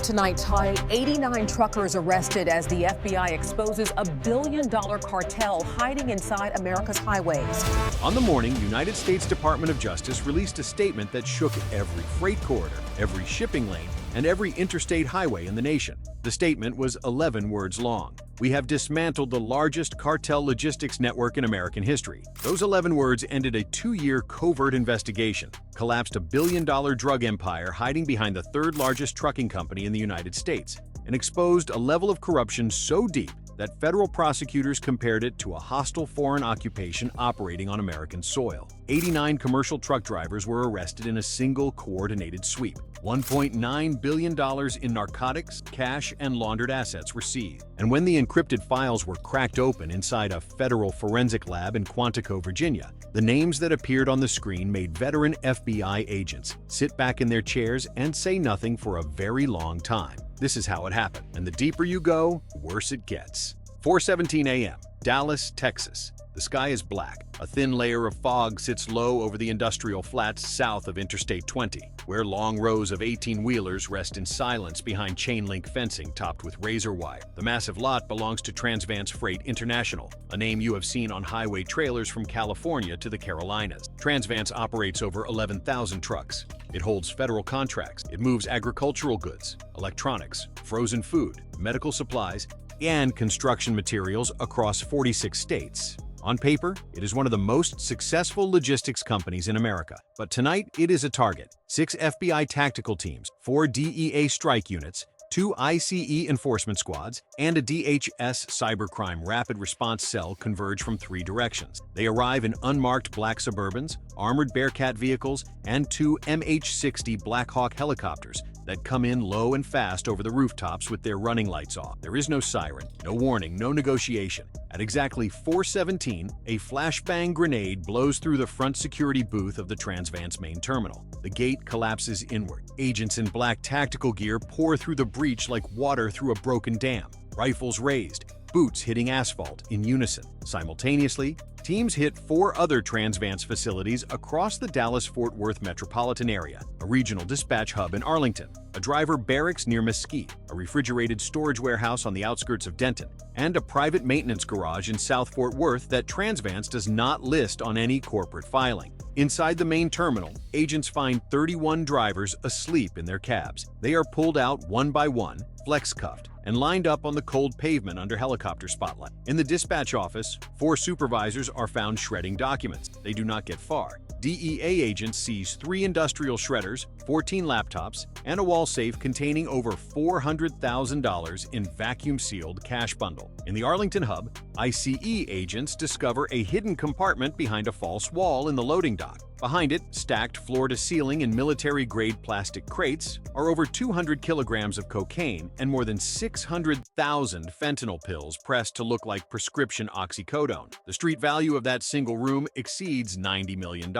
tonight, Ty. 89 truckers arrested as the FBI exposes a billion-dollar cartel hiding inside America's highways. On the morning, United States Department of Justice released a statement that shook every freight corridor, every shipping lane, and every interstate highway in the nation. The statement was 11 words long. We have dismantled the largest cartel logistics network in American history. Those 11 words ended a 2-year covert investigation, collapsed a billion-dollar drug empire hiding behind the third-largest trucking company in the United States, and exposed a level of corruption so deep that federal prosecutors compared it to a hostile foreign occupation operating on American soil. 89 commercial truck drivers were arrested in a single coordinated sweep. $1.9 billion in narcotics, cash, and laundered assets were seized. And when the encrypted files were cracked open inside a federal forensic lab in Quantico, Virginia, the names that appeared on the screen made veteran FBI agents sit back in their chairs and say nothing for a very long time. This is how it happened, and the deeper you go, worse it gets. 4:17 a.m., Dallas, Texas. The sky is black. A thin layer of fog sits low over the industrial flats south of Interstate 20, where long rows of 18-wheelers rest in silence behind chain-link fencing topped with razor wire. The massive lot belongs to Transvance Freight International, a name you have seen on highway trailers from California to the Carolinas. Transvance operates over 11,000 trucks. It holds federal contracts. It moves agricultural goods, electronics, frozen food, medical supplies, and construction materials across 46 states. On paper, it is one of the most successful logistics companies in America. But tonight, it is a target. 6 FBI tactical teams, 4 DEA strike units, 2 ICE enforcement squads, and a DHS cybercrime rapid response cell converge from 3 directions. They arrive in unmarked black Suburbans, armored Bearcat vehicles, and 2 MH-60 Black Hawk helicopters that come in low and fast over the rooftops with their running lights off. There is no siren, no warning, no negotiation. At exactly 4:17, a flashbang grenade blows through the front security booth of the Transvance main terminal. The gate collapses inward. Agents in black tactical gear pour through the breach like water through a broken dam. Rifles raised, boots hitting asphalt in unison. Simultaneously, teams hit 4 other Transvance facilities across the Dallas-Fort Worth metropolitan area, a regional dispatch hub in Arlington, a driver barracks near Mesquite, a refrigerated storage warehouse on the outskirts of Denton, and a private maintenance garage in South Fort Worth that Transvance does not list on any corporate filing. Inside the main terminal, agents find 31 drivers asleep in their cabs. They are pulled out one by one, flex-cuffed, and lined up on the cold pavement under helicopter spotlight. In the dispatch office, 4 supervisors are found shredding documents. They do not get far. DEA agents seize 3 industrial shredders, 14 laptops, and a wall safe containing over $400,000 in vacuum-sealed cash bundle. In the Arlington hub, ICE agents discover a hidden compartment behind a false wall in the loading dock. Behind it, stacked floor-to-ceiling in military-grade plastic crates, are over 200 kilograms of cocaine and more than 600,000 fentanyl pills pressed to look like prescription oxycodone. The street value of that single room exceeds $90 million.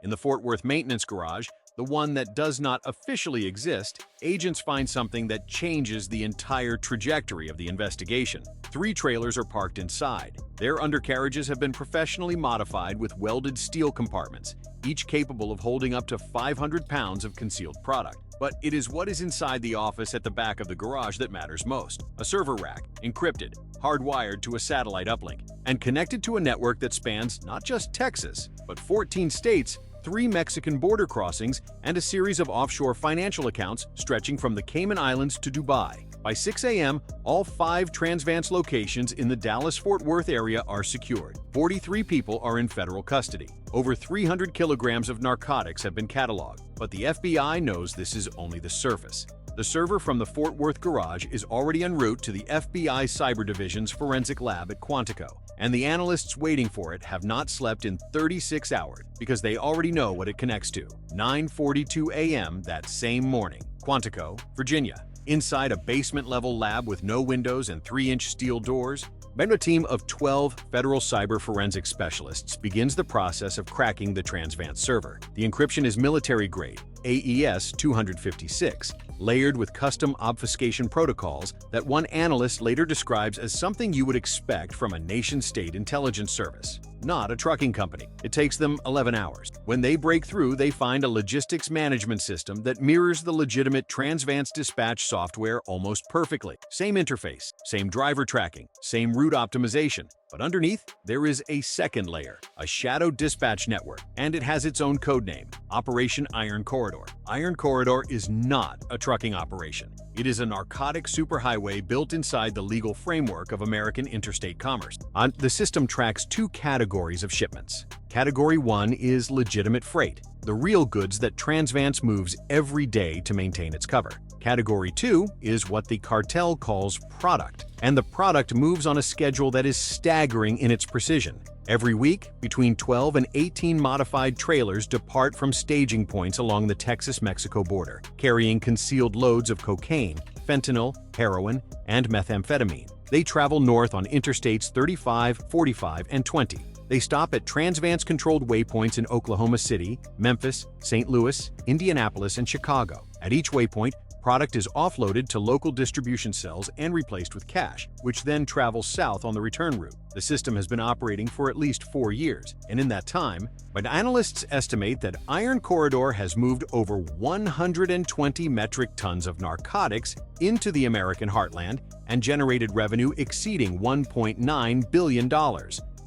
In the Fort Worth maintenance garage, the one that does not officially exist, agents find something that changes the entire trajectory of the investigation. 3 trailers are parked inside. Their undercarriages have been professionally modified with welded steel compartments, each capable of holding up to 500 pounds of concealed product. But it is what is inside the office at the back of the garage that matters most. A server rack, encrypted, hardwired to a satellite uplink, and connected to a network that spans not just Texas, but 14 states, 3 Mexican border crossings, and a series of offshore financial accounts stretching from the Cayman Islands to Dubai. By 6 a.m., all 5 Transvance locations in the Dallas-Fort Worth area are secured. 43 people are in federal custody. Over 300 kilograms of narcotics have been cataloged, but the FBI knows this is only the surface. The server from the Fort Worth garage is already en route to the FBI Cyber Division's forensic lab at Quantico, and the analysts waiting for it have not slept in 36 hours because they already know what it connects to. 9:42 a.m. that same morning, Quantico, Virginia. Inside a basement-level lab with no windows and 3-inch steel doors, a team of 12 federal cyber forensic specialists begins the process of cracking the Transvance server. The encryption is military-grade, AES 256, layered with custom obfuscation protocols that one analyst later describes as something you would expect from a nation-state intelligence service. not a trucking company. It takes them 11 hours. When they break through, they find a logistics management system that mirrors the legitimate Transvance dispatch software almost perfectly. Same interface, same driver tracking, same route optimization. But underneath, there is a second layer, a shadow dispatch network, and it has its own codename, Operation Iron Corridor. Iron Corridor is not a trucking operation. It is a narcotic superhighway built inside the legal framework of American interstate commerce. The system tracks two categories of shipments. Category 1 is legitimate freight, the real goods that Transvance moves every day to maintain its cover. Category 2 is what the cartel calls product, and the product moves on a schedule that is staggering in its precision. Every week, between 12 and 18 modified trailers depart from staging points along the Texas-Mexico border, carrying concealed loads of cocaine, fentanyl, heroin, and methamphetamine. They travel north on Interstates 35, 45, and 20. They stop at Transvance-controlled waypoints in Oklahoma City, Memphis, St. Louis, Indianapolis, and Chicago. At each waypoint, product is offloaded to local distribution cells and replaced with cash, which then travels south on the return route. The system has been operating for at least 4 years, and in that time, but analysts estimate that Iron Corridor has moved over 120 metric tons of narcotics into the American heartland and generated revenue exceeding $1.9 billion.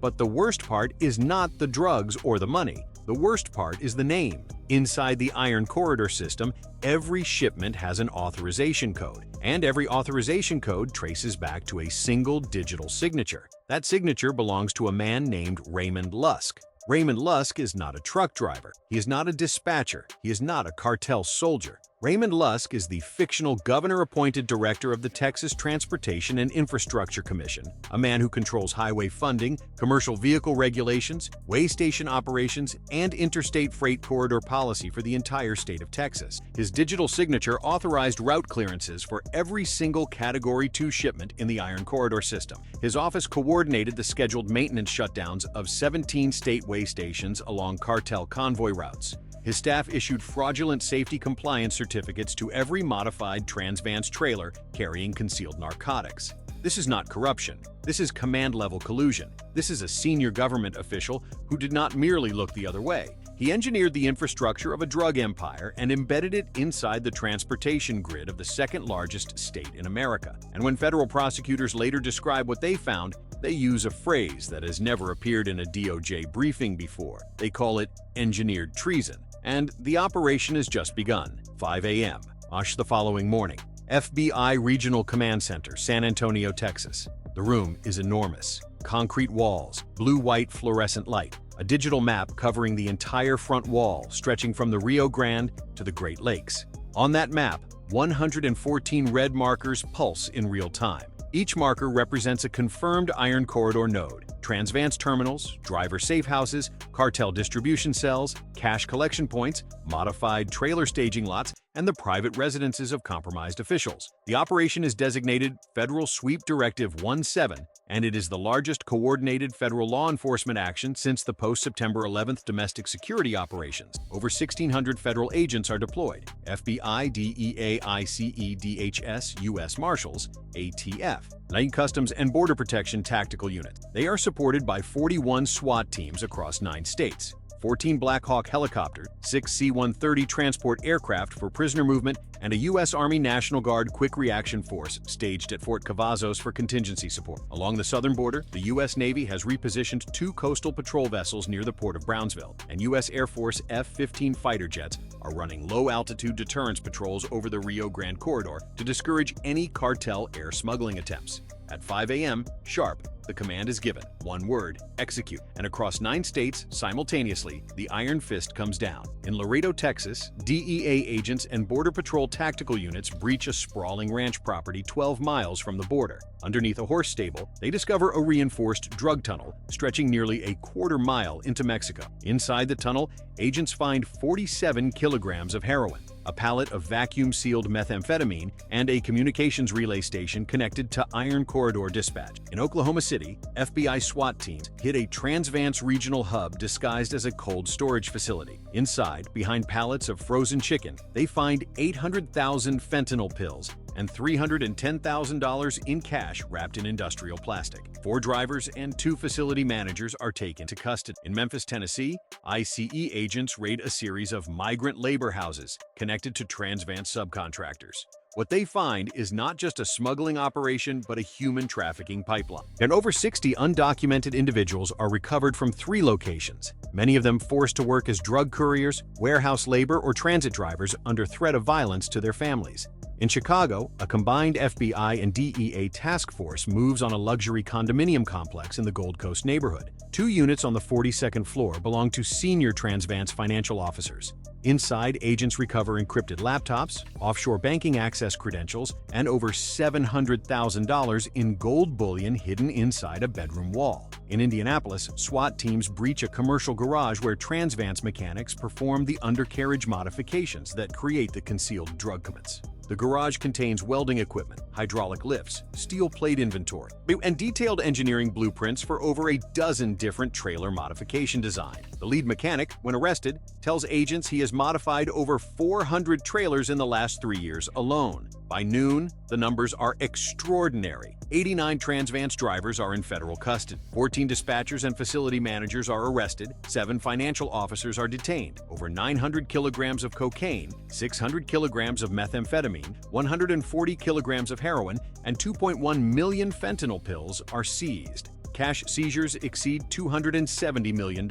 But the worst part is not the drugs or the money. The worst part is the name. Inside the Iron Corridor system, every shipment has an authorization code, and every authorization code traces back to a single digital signature. That signature belongs to a man named Raymond Lusk. Raymond Lusk is not a truck driver. He is not a dispatcher. He is not a cartel soldier. Raymond Lusk is the fictional governor-appointed director of the Texas Transportation and Infrastructure Commission, a man who controls highway funding, commercial vehicle regulations, way station operations, and interstate freight corridor policy for the entire state of Texas. His digital signature authorized route clearances for every single Category 2 shipment in the Iron Corridor system. His office coordinated the scheduled maintenance shutdowns of 17 state way stations along cartel convoy routes. His staff issued fraudulent safety compliance certificates to every modified Transvance trailer carrying concealed narcotics. This is not corruption. This is command-level collusion. This is a senior government official who did not merely look the other way. He engineered the infrastructure of a drug empire and embedded it inside the transportation grid of the second-largest state in America. And when federal prosecutors later describe what they found, they use a phrase that has never appeared in a DOJ briefing before. They call it engineered treason. And the operation has just begun. 5 a.m. The following morning. FBI Regional Command Center, San Antonio, Texas. The room is enormous. Concrete walls, blue-white fluorescent light, a digital map covering the entire front wall stretching from the Rio Grande to the Great Lakes. On that map, 114 red markers pulse in real time. Each marker represents a confirmed Iron Corridor node. Transvance terminals, driver safe houses, cartel distribution cells, cash collection points, modified trailer staging lots, and the private residences of compromised officials. The operation is designated Federal Sweep Directive 17, and it is the largest coordinated federal law enforcement action since the post-September 11th domestic security operations. Over 1,600 federal agents are deployed: FBI, DEA, ICE, DHS, U.S. Marshals, ATF, Land Customs and Border Protection tactical units. They are supported by 41 SWAT teams across 9 states. 14 Black Hawk helicopters, 6 C-130 transport aircraft for prisoner movement, and a U.S. Army National Guard Quick Reaction Force staged at Fort Cavazos for contingency support. Along the southern border, the U.S. Navy has repositioned 2 coastal patrol vessels near the port of Brownsville, and U.S. Air Force F-15 fighter jets are running low-altitude deterrence patrols over the Rio Grande corridor to discourage any cartel air smuggling attempts. At 5 a.m. sharp, the command is given. One word: execute. And across 9 states, simultaneously, the Iron Fist comes down. In Laredo, Texas, DEA agents and Border Patrol tactical units breach a sprawling ranch property 12 miles from the border. Underneath a horse stable, they discover a reinforced drug tunnel stretching nearly a quarter-mile into Mexico. Inside the tunnel, agents find 47 kilograms of heroin, a pallet of vacuum-sealed methamphetamine, and a communications relay station connected to Iron Corridor dispatch. In Oklahoma City, FBI SWAT teams hit a Transvance regional hub disguised as a cold storage facility. Inside, behind pallets of frozen chicken, they find 800,000 fentanyl pills and $310,000 in cash wrapped in industrial plastic. 4 drivers and 2 facility managers are taken to custody. In Memphis, Tennessee, ICE agents raid a series of migrant labor houses connected to Transvance subcontractors. What they find is not just a smuggling operation, but a human trafficking pipeline. And over 60 undocumented individuals are recovered from 3 locations, many of them forced to work as drug couriers, warehouse labor, or transit drivers under threat of violence to their families. In Chicago, a combined FBI and DEA task force moves on a luxury condominium complex in the Gold Coast neighborhood. 2 units on the 42nd floor belong to senior Transvance financial officers. Inside, agents recover encrypted laptops, offshore banking access credentials, and over $700,000 in gold bullion hidden inside a bedroom wall. In Indianapolis, SWAT teams breach a commercial garage where Transvance mechanics perform the undercarriage modifications that create the concealed drug shipments. The garage contains welding equipment, hydraulic lifts, steel plate inventory, and detailed engineering blueprints for over a dozen different trailer modification designs. The lead mechanic, when arrested, tells agents he has modified over 400 trailers in the last 3 years alone. By noon, the numbers are extraordinary. 89 Transvance drivers are in federal custody. 14 dispatchers and facility managers are arrested. 7 financial officers are detained. Over 900 kilograms of cocaine, 600 kilograms of methamphetamine, 140 kilograms of heroin, and 2.1 million fentanyl pills are seized. Cash seizures exceed $270 million.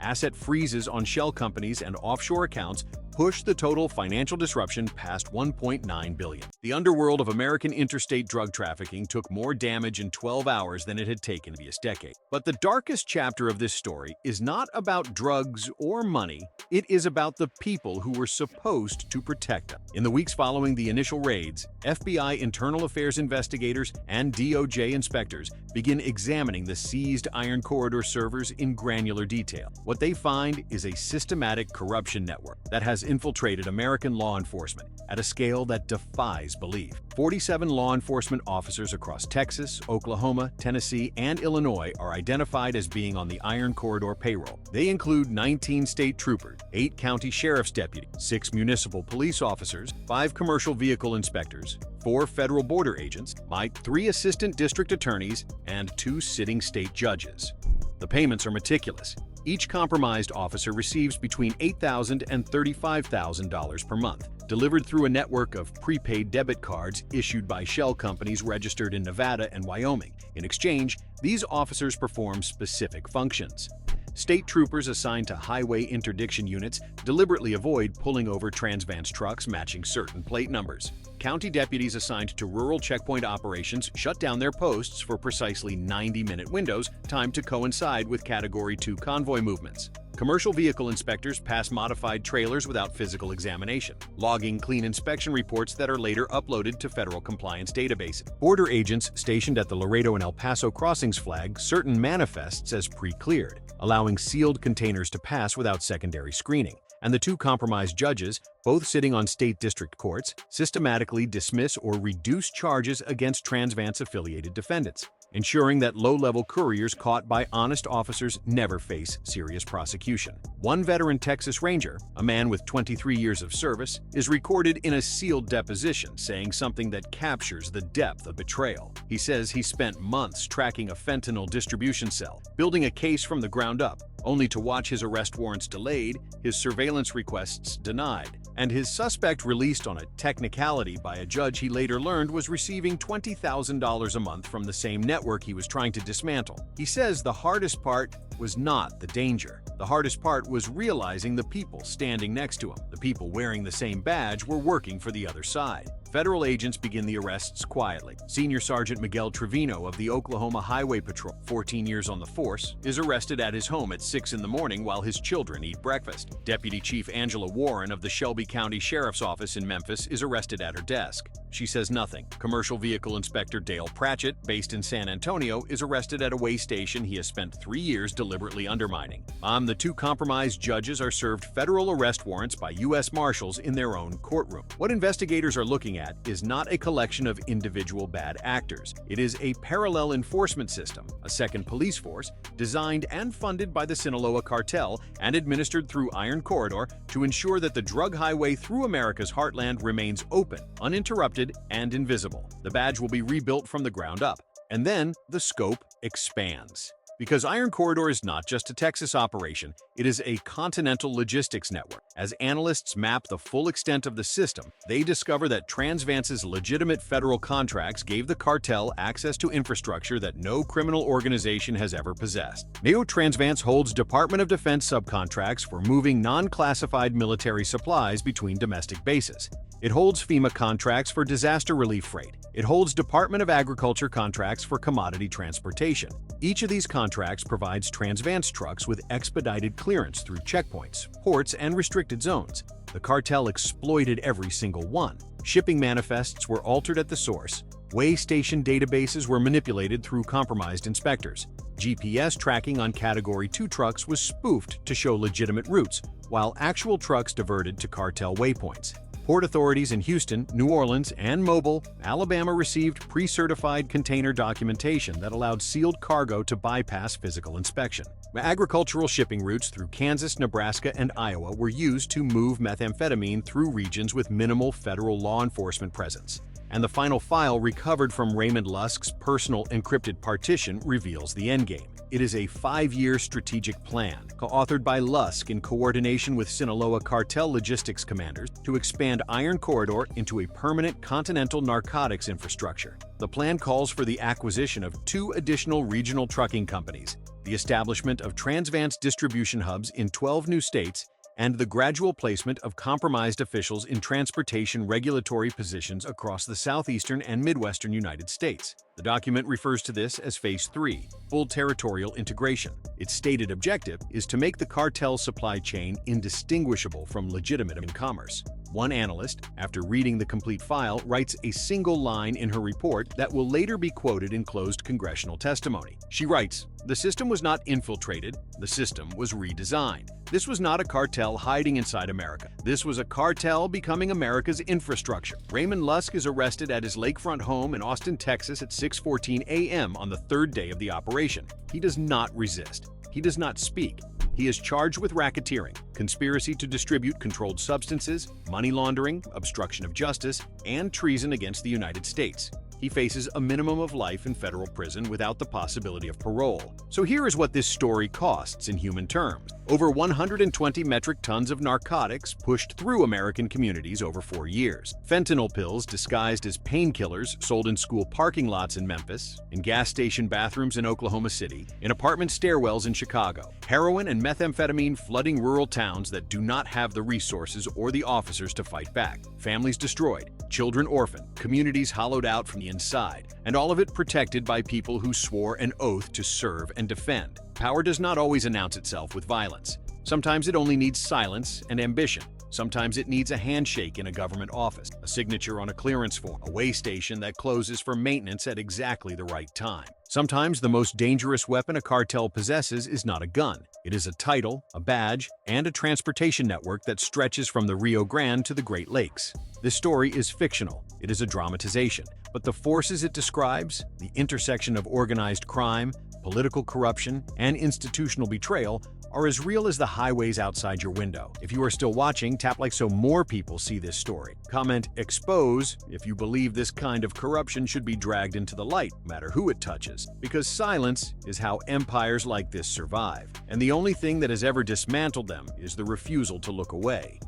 Asset freezes on shell companies and offshore accounts push the total financial disruption past $1.9 billion. The underworld of American interstate drug trafficking took more damage in 12 hours than it had taken the previous decade. But the darkest chapter of this story is not about drugs or money. It is about the people who were supposed to protect them. In the weeks following the initial raids, FBI internal affairs investigators and DOJ inspectors begin examining the seized Iron Corridor servers in granular detail. What they find is a systematic corruption network that has infiltrated American law enforcement at a scale that defies belief. 47 law enforcement officers across Texas, Oklahoma, Tennessee, and Illinois are identified as being on the Iron Corridor payroll. They include 19 state troopers, 8 county sheriff's deputies, 6 municipal police officers, 5 commercial vehicle inspectors, 4 federal border agents, 3 assistant district attorneys, and 2 sitting state judges. The payments are meticulous. Each compromised officer receives between $8,000 and $35,000 per month, delivered through a network of prepaid debit cards issued by shell companies registered in Nevada and Wyoming. In exchange, these officers perform specific functions. State troopers assigned to highway interdiction units deliberately avoid pulling over Transvance trucks matching certain plate numbers. County deputies assigned to rural checkpoint operations shut down their posts for precisely 90-minute windows timed to coincide with Category 2 convoy movements. Commercial vehicle inspectors pass modified trailers without physical examination, logging clean inspection reports that are later uploaded to federal compliance databases. Border agents stationed at the Laredo and El Paso crossings flag certain manifests as pre-cleared, allowing sealed containers to pass without secondary screening. And the 2 compromised judges, both sitting on state district courts, systematically dismiss or reduce charges against Transvance-affiliated defendants, ensuring that low-level couriers caught by honest officers never face serious prosecution. One veteran Texas Ranger, a man with 23 years of service, is recorded in a sealed deposition saying something that captures the depth of betrayal. He says he spent months tracking a fentanyl distribution cell, building a case from the ground up, only to watch his arrest warrants delayed, his surveillance requests denied, and his suspect released on a technicality by a judge he later learned was receiving $20,000 a month from the same network he was trying to dismantle. He says the hardest part was not the danger. The hardest part was realizing the people standing next to him, the people wearing the same badge, were working for the other side. Federal agents begin the arrests quietly. Senior Sergeant Miguel Trevino of the Oklahoma Highway Patrol, 14 years on the force, is arrested at his home at 6 in the morning while his children eat breakfast. Deputy Chief Angela Warren of the Shelby County Sheriff's Office in Memphis is arrested at her desk. She says nothing. Commercial Vehicle Inspector Dale Pratchett, based in San Antonio, is arrested at a way station he has spent 3 years delivering deliberately undermining. The two compromised judges are served federal arrest warrants by U.S. Marshals in their own courtroom. What investigators are looking at is not a collection of individual bad actors. It is a parallel enforcement system, a second police force, designed and funded by the Sinaloa Cartel and administered through Iron Corridor to ensure that the drug highway through America's heartland remains open, uninterrupted, and invisible. The badge will be rebuilt from the ground up. And then the scope expands. Because Iron Corridor is not just a Texas operation, it is a continental logistics network. As analysts map the full extent of the system, they discover that Transvance's legitimate federal contracts gave the cartel access to infrastructure that no criminal organization has ever possessed. Transvance holds Department of Defense subcontracts for moving non-classified military supplies between domestic bases. It holds FEMA contracts for disaster relief freight. It holds Department of Agriculture contracts for commodity transportation. Each of these contracts provides Transvance trucks with expedited clearance through checkpoints, ports, and restricted zones. The cartel exploited every single one. Shipping manifests were altered at the source. Weigh station databases were manipulated through compromised inspectors. GPS tracking on Category 2 trucks was spoofed to show legitimate routes, while actual trucks diverted to cartel waypoints. Port authorities in Houston, New Orleans, and Mobile, Alabama received pre-certified container documentation that allowed sealed cargo to bypass physical inspection. Agricultural shipping routes through Kansas, Nebraska, and Iowa were used to move methamphetamine through regions with minimal federal law enforcement presence. And the final file recovered from Raymond Lusk's personal encrypted partition reveals the endgame. It is a 5-year strategic plan, co-authored by Lusk in coordination with Sinaloa cartel logistics commanders, to expand Iron Corridor into a permanent continental narcotics infrastructure. The plan calls for the acquisition of 2 additional regional trucking companies, the establishment of Transvance distribution hubs in 12 new states, and the gradual placement of compromised officials in transportation regulatory positions across the southeastern and midwestern United States. The document refers to this as Phase 3, full territorial integration. Its stated objective is to make the cartel supply chain indistinguishable from legitimate commerce. One analyst, after reading the complete file, writes a single line in her report that will later be quoted in closed congressional testimony. She writes, "The system was not infiltrated, the system was redesigned. This was not a cartel hiding inside America. This was a cartel becoming America's infrastructure." Raymond Lusk is arrested at his lakefront home in Austin, Texas at 6:14 a.m. on the 3rd day of the operation. He does not resist. He does not speak. He is charged with racketeering, conspiracy to distribute controlled substances, money laundering, obstruction of justice, and treason against the United States. He faces a minimum of life in federal prison without the possibility of parole. So here is what this story costs in human terms. Over 120 metric tons of narcotics pushed through American communities over 4 years. Fentanyl pills disguised as painkillers sold in school parking lots in Memphis, in gas station bathrooms in Oklahoma City, in apartment stairwells in Chicago. Heroin and methamphetamine flooding rural towns that do not have the resources or the officers to fight back. Families destroyed, children orphaned, communities hollowed out from the inside, and all of it protected by people who swore an oath to serve and defend. Power does not always announce itself with violence. Sometimes it only needs silence and ambition. Sometimes it needs a handshake in a government office, a signature on a clearance form, a weigh station that closes for maintenance at exactly the right time. Sometimes the most dangerous weapon a cartel possesses is not a gun. It is a title, a badge, and a transportation network that stretches from the Rio Grande to the Great Lakes. This story is fictional. It is a dramatization. But the forces it describes, the intersection of organized crime, political corruption, and institutional betrayal, are as real as the highways outside your window. If you are still watching, tap like so more people see this story. Comment "expose" if you believe this kind of corruption should be dragged into the light, no matter who it touches. Because silence is how empires like this survive. And the only thing that has ever dismantled them is the refusal to look away.